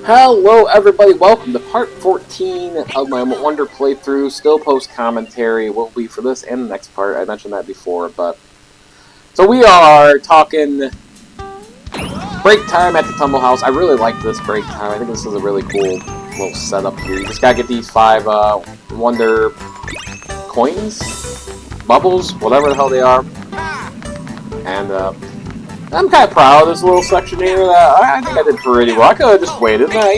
Hello everybody, welcome to part 14 of my Wonder playthrough. Still post commentary will be for this and the next part. I mentioned that before, but... So we are talking break time at the Tumble House. I really like this break time. I think this is a really cool little setup here. You just gotta get these 5 Wonder coins? Bubbles? Whatever the hell they are. And I'm kind of proud of this little section here. I think I did pretty well. I could have just waited, I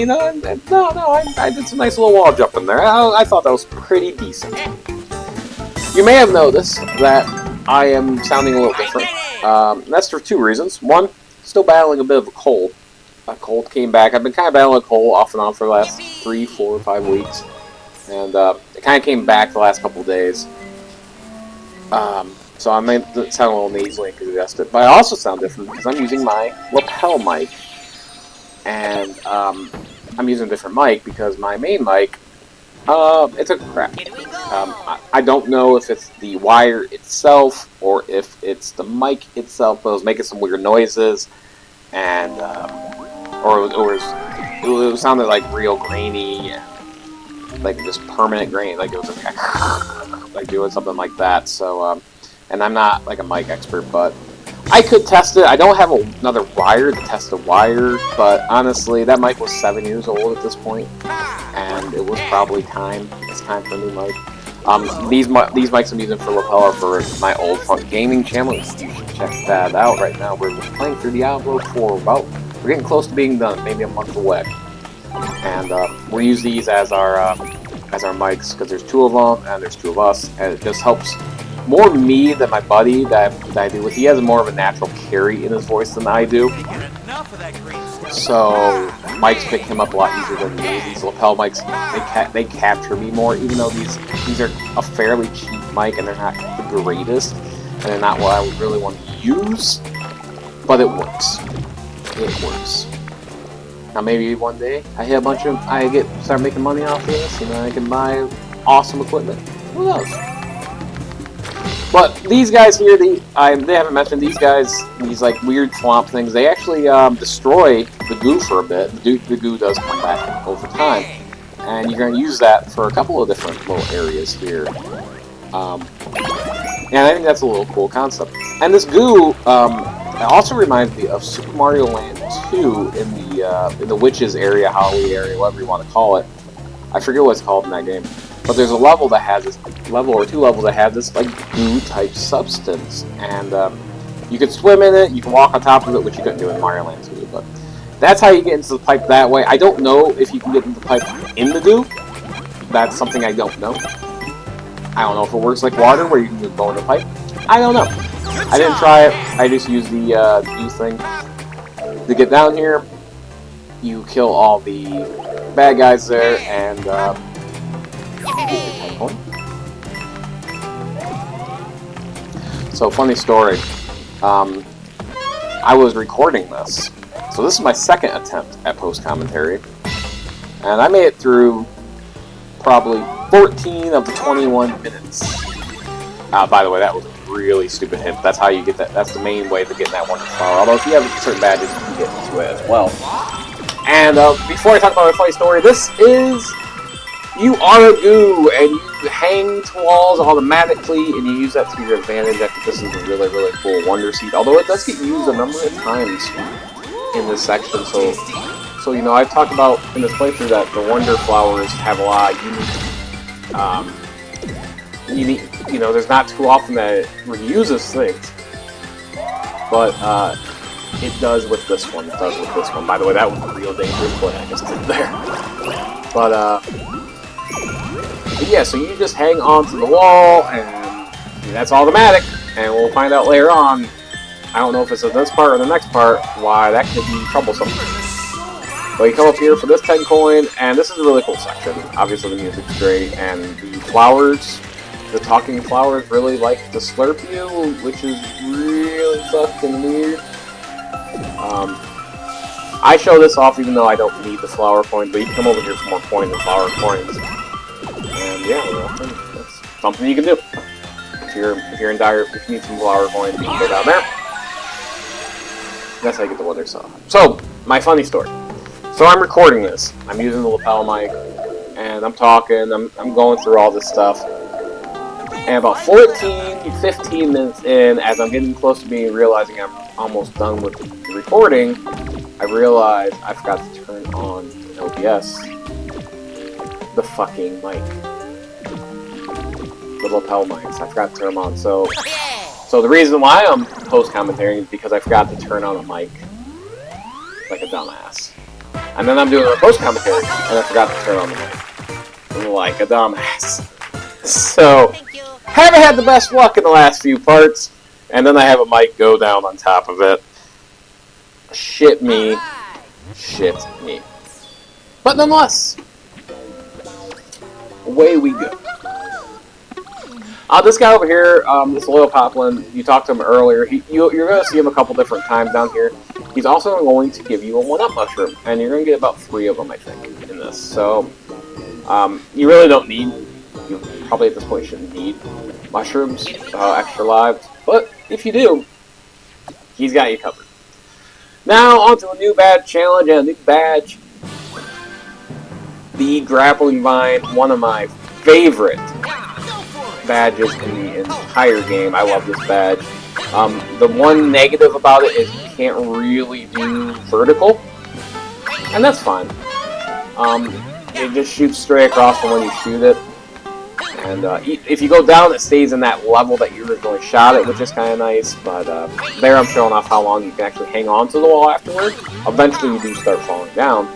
did some nice little wall jumping there. I thought that was pretty decent. You may have noticed that I am sounding a little different. That's for 2 reasons. One, still battling a bit of a cold. A cold came back. I've been kind of battling a cold off and on for the last 3, 4, 5 weeks. And it kind of came back the last couple of days. So I may sound a little nasally and congested, but I also sound different because I'm using my lapel mic. And I'm using a different mic because my main mic, it took a crack. I don't know if it's the wire itself or if it's the mic itself, but it was making some weird noises, and it sounded like real grainy, like just permanent grain, like it was like doing something like that. So and I'm not like a mic expert, but I could test it. I don't have another wire to test the wire, but honestly, that mic was 7 years old at this point, and it was probably time. It's time for a new mic. These mics I'm using for lapel are for my old Fungi gaming channel. You should check that out. Right now, we're playing through Diablo 4. We're getting close to being done, maybe a month away, and we'll use these as our mics because there's 2 of them and there's 2 of us, and it just helps. More me than my buddy that I do with. He has more of a natural carry in his voice than I do. So mics pick him up a lot easier than me. These lapel mics, they capture me more, even though these are a fairly cheap mic and they're not the greatest, and they're not what I would really want to use. But it works. It works. Now maybe one day I start making money off of this, and I can buy awesome equipment. Who knows? But these guys here, they haven't mentioned these guys, these like weird swamp things. They actually destroy the goo for a bit. The goo does come back over time, and you're going to use that for a couple of different little areas here. And I think that's a little cool concept. And this goo also reminds me of Super Mario Land 2 in the witches area, Holly area, whatever you want to call it. I forget what it's called in that game. But there's a level that has this, or 2 levels that have this like goo-type substance, and you can swim in it, you can walk on top of it, which you couldn't do in Mario Land 2, but that's how you get into the pipe that way. I don't know if you can get into the pipe in the goo. That's something I don't know. I don't know if it works like water, where you can just go in the pipe. I don't know. I didn't try it. I just used the goo thing. To get down here, you kill all the bad guys there, and so, funny story. I was recording this. So this is my 2nd attempt at post-commentary. And I made it through probably 14 of the 21 minutes. By the way, that was a really stupid hint. That's how you get that. That's the main way to get that Wonder Flower. Although if you have certain badges, you can get into it as well. And before I talk about my funny story, this is... You are a goo, and you hang to walls automatically, and you use that to your advantage. I think this is a really, really cool Wonder Seed, although it does get used a number of times in this section. So you know, I've talked about in this playthrough that the Wonder Flowers have a lot of unique, you know, there's not too often that it reuses things, but it does with this one. It does with this one. By the way, that was a real dangerous play I just did there. But yeah, so you just hang onto the wall, and that's automatic, and we'll find out later on, I don't know if it's in this part or the next part, why that could be troublesome. But you come up here for this 10 coin, and this is a really cool section. Obviously the music's great, and the flowers, the talking flowers really like to slurp you, which is really fucking weird. I show this off even though I don't need the flower coins, but you can come over here for more coins and flower coins. And yeah, well, that's something you can do. If you're in dire, if you need some flower coins, you can go down there. That's how you get the Wonder Saw. So, my funny story. So I'm recording this. I'm using the lapel mic, and I'm talking, I'm going through all this stuff. And about 14, 15 minutes in, as I'm getting close to realizing I'm almost done with the recording, I realized I forgot to turn on OBS, the fucking mic. The lapel mics. I forgot to turn them on. So the reason why I'm post-commentating is because I forgot to turn on a mic. Like a dumbass. And then I'm doing a post-commentary, and I forgot to turn on the mic. Like a dumbass. So, haven't had the best luck in the last few parts, and then I have a mic go down on top of it. Shit me. Shit me. But nonetheless, away we go. This guy over here, this Loyal Poplin, you talked to him earlier. You're going to see him a couple different times down here. He's also going to give you a 1-up mushroom, and you're going to get about 3 of them, I think, in this. So, you really don't need, you probably at this point shouldn't need mushrooms, extra lives, but if you do, he's got you covered. Now, on to a new badge challenge, and a new badge. The Grappling Vine, one of my favorite badges in the entire game. I love this badge. The one negative about it is you can't really do vertical, and that's fine. It just shoots straight across from when you shoot it, and if you go down, it stays in that level that you originally shot it, which is kind of nice, but there I'm showing off how long you can actually hang on to the wall afterward. Eventually you do start falling down,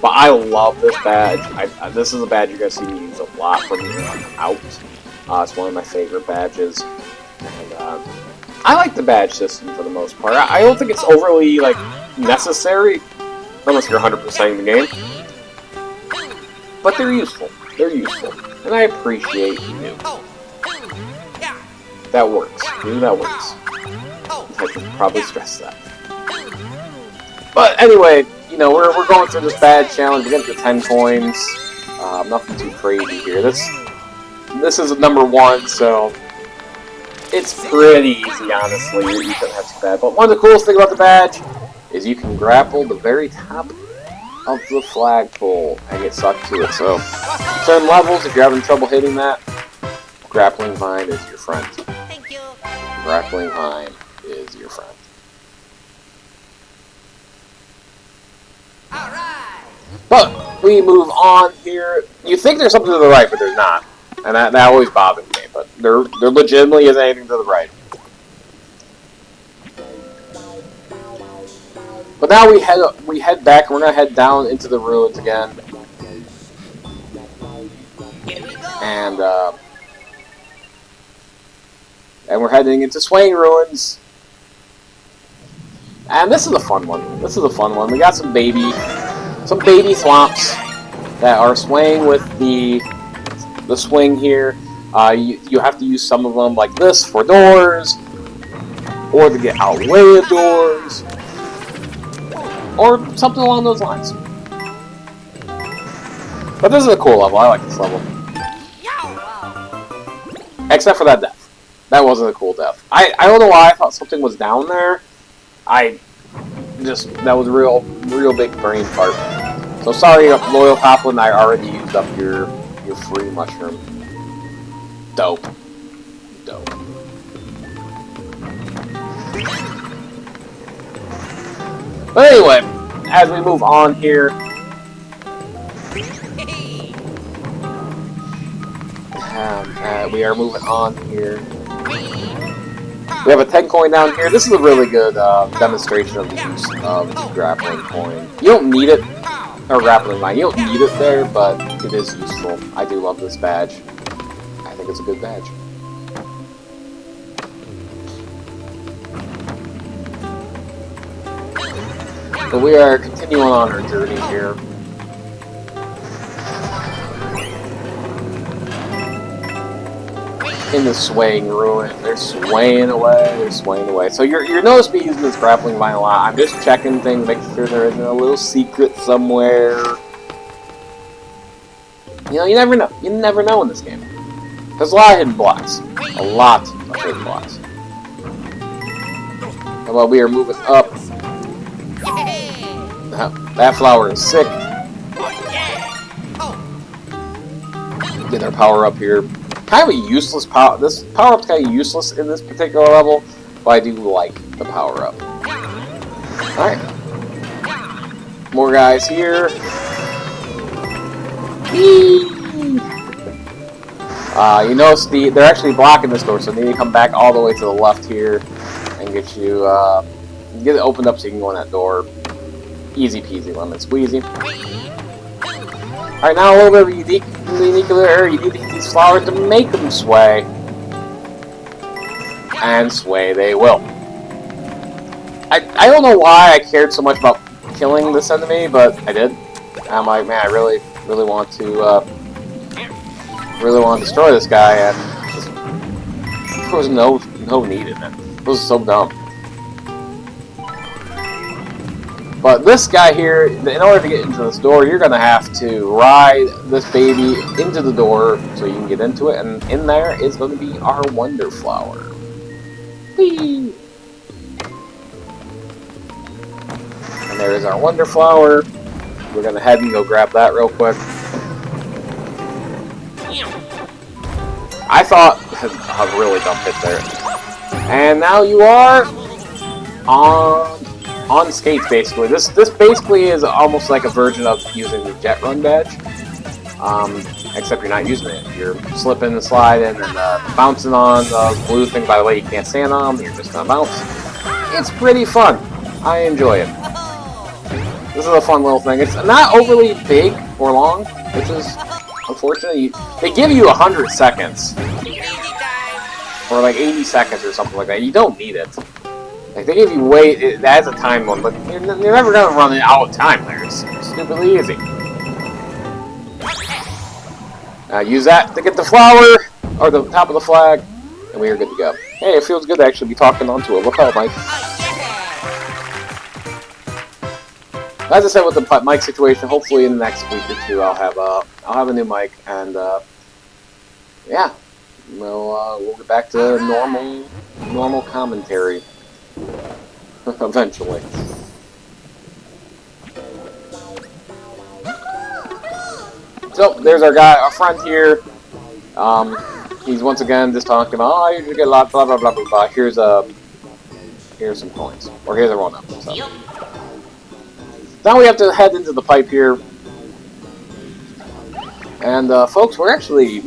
but I love this badge. This is a badge you're going to see me use a lot from here on out. It's one of my favorite badges, and I like the badge system for the most part. I don't think it's overly, like, necessary, unless you're 100%ing the game. But they're useful. They're useful. And I appreciate you. That works. That works. I should probably stress that. But anyway, you know, we're going through this badge challenge. We're getting to 10 coins. Nothing too crazy here. This is number 1, so it's pretty easy, honestly. You shouldn't have too bad. But one of the coolest things about the badge is you can grapple the very top of the flagpole and get sucked to it. So, certain levels, if you're having trouble hitting that, Grappling Vine is your friend. Thank you. Grappling Vine is your friend. All right. But we move on here. You think there's something to the right, but there's not. And that always bothers me, but there legitimately isn't anything to the right. But now we head back, and we're gonna head down into the ruins again. And we're heading into Swaying Ruins. And this is a fun one. This is a fun one. We got some baby swamps that are swaying with the swing here. You have to use some of them like this for doors, or to get out of the way of doors, or something along those lines. But this is a cool level. I like this level. Except for that death. That wasn't a cool death. I don't know why I thought something was down there. That was a real big brain fart. So sorry, Loyal Poplin, I already used up your free mushroom. Dope. But anyway, as we move on here, we are moving on here. We have a 10 coin down here. This is a really good demonstration of the use of the grappling coin. You don't need it, or grappling line. You don't need it there, but it is useful. I do love this badge. I think it's a good badge. But we are continuing on our journey here. In the swaying ruin. They're swaying away, So you're notice me using this grappling vine a lot. I'm just checking things, making sure there isn't a little secret somewhere. You know, you never know. You never know in this game. There's a lot of hidden blocks. A lot of hidden blocks. And while we are moving up, That flower is sick. Get our power up here. Kind of a useless power. This power up's kind of useless in this particular level, but I do like the power up. Alright. More guys here. You notice they're actually blocking this door, so they need to come back all the way to the left here and get you get it opened up so you can go in that door. Easy peasy, lemon squeezy. Alright, now a little bit of a unique area. You need to get these flowers to make them sway. And sway they will. I don't know why I cared so much about killing this enemy, but I did. I'm like, man, I really want to destroy this guy, and there was no need in it. It was so dumb. But this guy here, in order to get into this door, you're gonna have to ride this baby into the door so you can get into it, and in there is going to be our Wonder Flower. Whee! And there is our Wonder Flower. We're gonna head and go grab that real quick. I thought a really dumb hit there. And now you are on skates, basically. This basically is almost like a version of using the jet run badge. Except you're not using it. You're slipping and sliding and bouncing on the blue thing. By the way, you can't stand on them. You're just gonna bounce. It's pretty fun. I enjoy it. This is a fun little thing. It's not overly big or long, which is unfortunate. They give you 100 seconds. Or like 80 seconds or something like that. You don't need it. Like, they give you it has a time one, but you're never going to run out of time there. It's stupidly easy. Use that to get the flower, or the top of the flag, and we are good to go. Hey, it feels good to actually be talking onto a lapel mic. As I said with the mic situation, hopefully in the next week or two I'll have a new mic, and yeah, we'll get back to normal commentary eventually. So there's our friend here. He's once again just talking about, oh, you should get a lot, blah blah blah blah blah. Here's some coins, or here's a one-up. So. Now we have to head into the pipe here, and folks, we're actually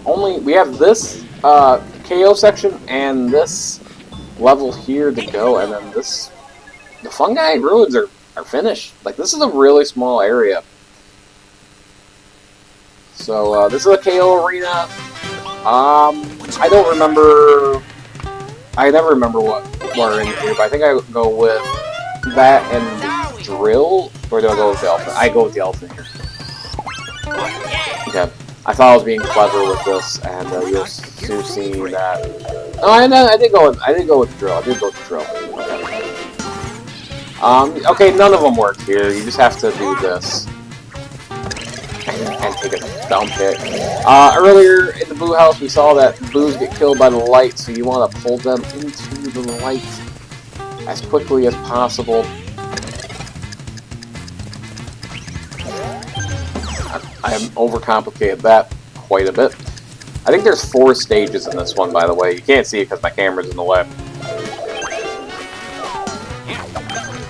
we have this KO section and this level here to go, and then the Fungi Ruins are finished. Like, this is a really small area. So this is a KO arena. I don't remember. I never remember what we're in here, but I think I would go with that and the drill, or do I go with the elephant? I go with the elephant here. Okay. I thought I was being clever with this, and you'll soon see that. Oh, I did go with the drill. I did go with the drill. Okay. Okay, none of them work here. You just have to do this and take a dump hit. Earlier in the Boo House, we saw that Boos get killed by the light, so you want to pull them into the light as quickly as possible. I have overcomplicated that quite a bit. I think there's 4 stages in this one, by the way. You can't see it because my camera's in the way.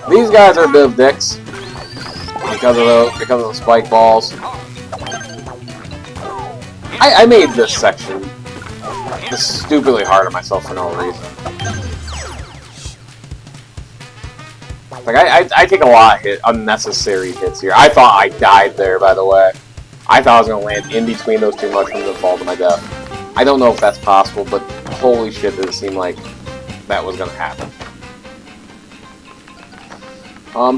These guys are a bit of dicks because of the spike balls. I made this section just stupidly hard on myself for no reason. Like, I take a lot of unnecessary hits here. I thought I died there, by the way. I thought I was going to land in between those 2 mushrooms and fall to my death. I don't know if that's possible, but holy shit, did it seem like that was going to happen.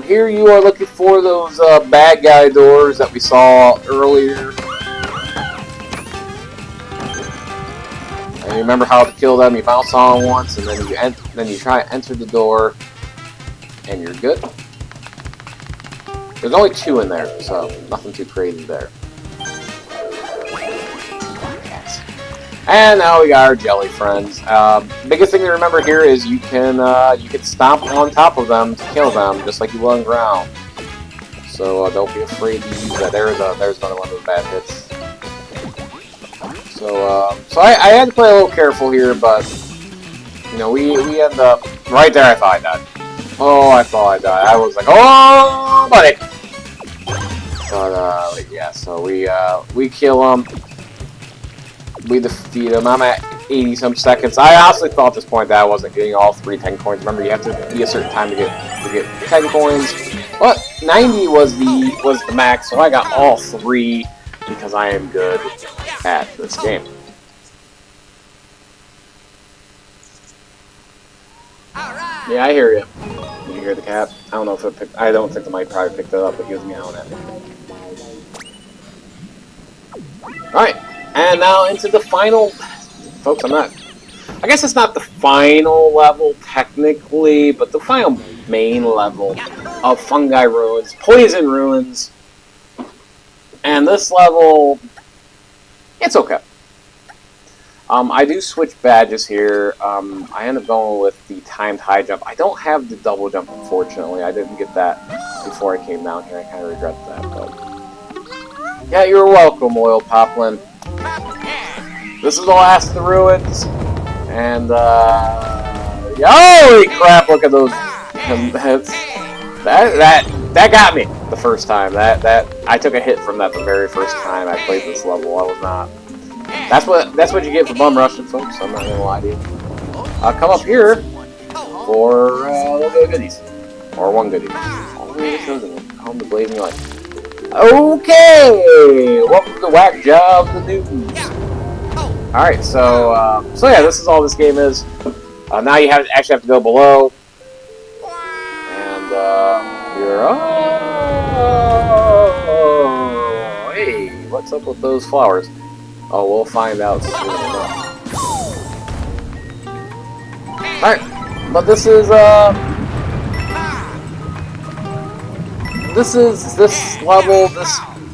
Here you are looking for those bad guy doors that we saw earlier. And you remember how to kill them? You bounce on them once, and then you try to enter the door, and you're good. There's only 2 in there, so nothing too crazy there. And now we got our jelly friends. Biggest thing to remember here is you can stomp on top of them to kill them, just like you will on ground. So don't be afraid to use that. There's another one of the bad hits. So I had to play a little careful here, but you know we end up right there. I thought I died. Oh, I thought I died. I was like, oh, buddy. But yeah. So we kill him. We defeat him. I'm at 80-some seconds. I honestly thought at this point that I wasn't getting all 3 10 coins. Remember, you have to be a certain time to get 10 coins. But 90 was the max, so I got all 3 because I am good at this game. Yeah, I hear you. Did you hear the cat? I don't know if it picked. I don't think the mic probably picked it up, but he was meowing at me. All right. And now into the final, folks, I guess it's not the final level technically, but the final main level of Fungi Ruins, Poison Ruins. And this level, it's okay. I do switch badges here. I end up going with the timed high jump. I don't have the double jump, unfortunately. I didn't get that before I came down here. I kind of regret that, but yeah, you're welcome, Oil Poplin. This is the last of the ruins, and holy crap! Look at those hits. That got me the first time. That I took a hit from that the very first time I played this level. I was not. That's what you get for bum rushing, folks. I'm not gonna lie to you. Come up here for a little bit of goodies, or one goodie. All the way to Chosen, home to Blazing Light. Okay, welcome to Whack Job the News. Alright, so yeah, this is all this game is. Now you actually have to go below. And, hey, what's up with those flowers? Oh, we'll find out soon enough. Alright, but this level,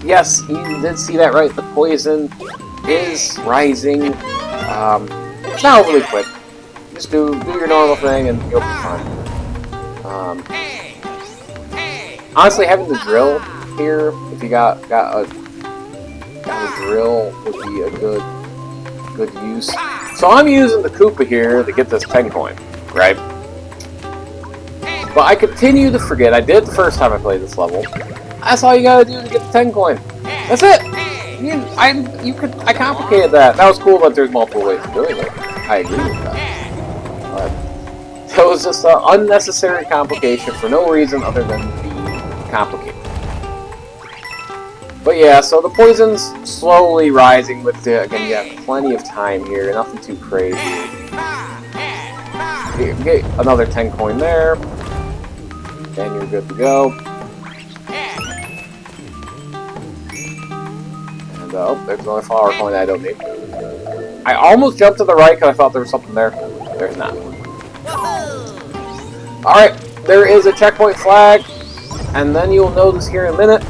yes, you did see that right, the poison is rising. It's not overly quick. Just do your normal thing and you'll be fine. Honestly, having the drill here, if you got a drill, would be a good use. So I'm using the Koopa here to get this 10 coin, right? But I continue to forget. I did the first time I played this level. That's all you gotta do to get the 10 coin. That's it. I complicated that. That was cool, but there's multiple ways of doing it. I agree with that. But it was just an unnecessary complication for no reason other than being complicated. But yeah, so the poison's slowly rising with the, again, you have plenty of time here, nothing too crazy. Get another 10 coin there, and you're good to go. And oh, there's another flower coin I don't need. I almost jumped to the right because I thought there was something there. There's not. Alright, there is a checkpoint flag, and then you'll notice here in a minute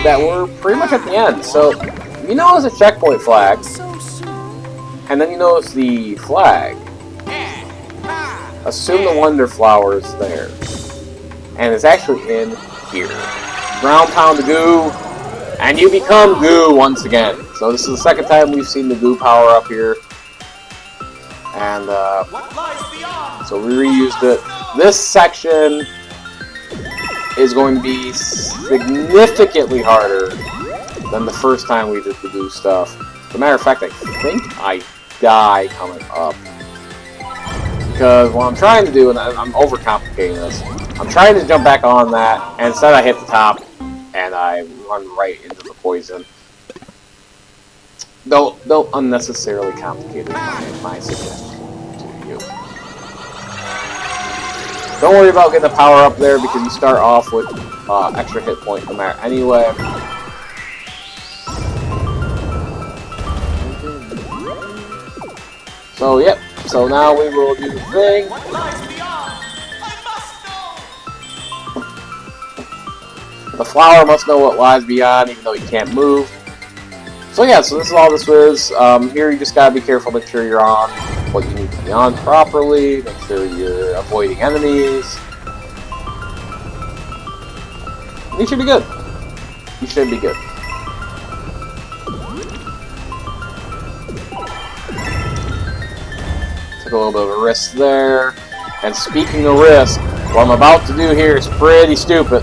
that we're pretty much at the end. So, you notice a checkpoint flag, and then you notice the flag. Assume the Wonder Flower is there. And it's actually in here. Ground pound the goo, and you become goo once again. So this is the second time we've seen the goo power up here. And, so we reused it. This section is going to be significantly harder than the first time we did the goo stuff. As a matter of fact, I think I die coming up. Because what I'm trying to do, and I'm overcomplicating this, I'm trying to jump back on that, and instead I hit the top, and I run right into the poison. Don't unnecessarily complicate it, my suggestion to you. Don't worry about getting the power up there, because you start off with extra hit point no matter anyway. So, yep. So now we will do the thing. The flower must know what lies beyond, even though you can't move. So yeah, so this is all this is. Here you just gotta be careful, make sure you're on what you need to be on properly, make sure you're avoiding enemies. You should be good. You should be good. Took a little bit of a risk there. And speaking of risk, what I'm about to do here is pretty stupid.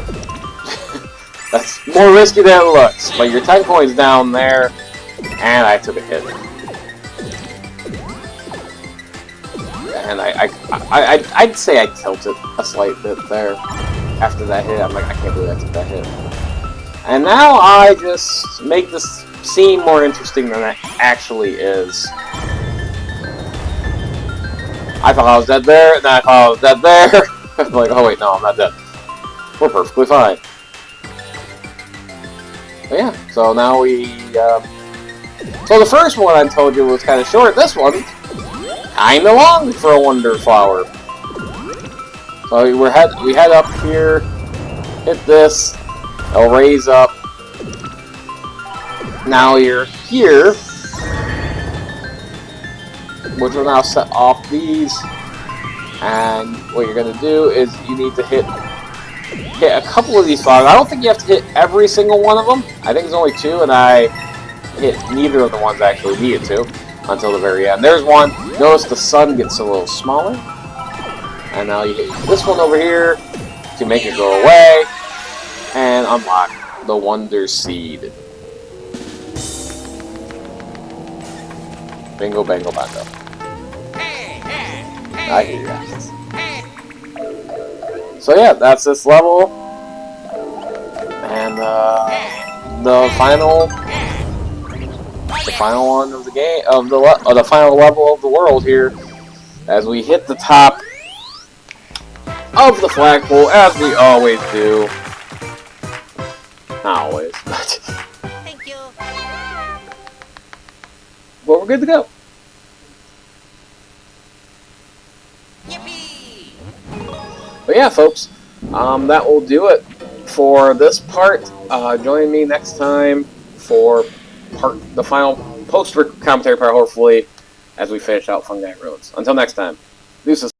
That's more risky than it looks. But your 10 coins down there, and I took a hit. And I'd say I tilted a slight bit there. After that hit, I'm like, I can't believe I took that hit. And now I just make this seem more interesting than it actually is. I thought I was dead there, and then I thought I was dead there. I'm like, oh wait, no, I'm not dead. We're perfectly fine. But yeah, so now we, so the first one I told you was kind of short. This one, kinda long for a Wonder Flower. So we head up here, hit this, it'll raise up. Now you're here, which will now set off these. And what you're gonna do is you need to hit a couple of these flowers. I don't think you have to hit every single one of them. I think there's only 2, and I hit neither of the ones I actually needed to until the very end. There's one. Notice the sun gets a little smaller. And now you hit this one over here to make it go away and unlock the Wonder Seed. Bingo, bango, bango. I hear you guys. So yeah, that's this level. And the final one of the game, the final level of the world here, as we hit the top of the flagpole, as we always do. Not always, but Thank you. Well, we're good to go. Yippee! But yeah, folks, that will do it for this part. Join me next time for the final post-commentary part, hopefully, as we finish out Fungi Roads. Until next time, deuces.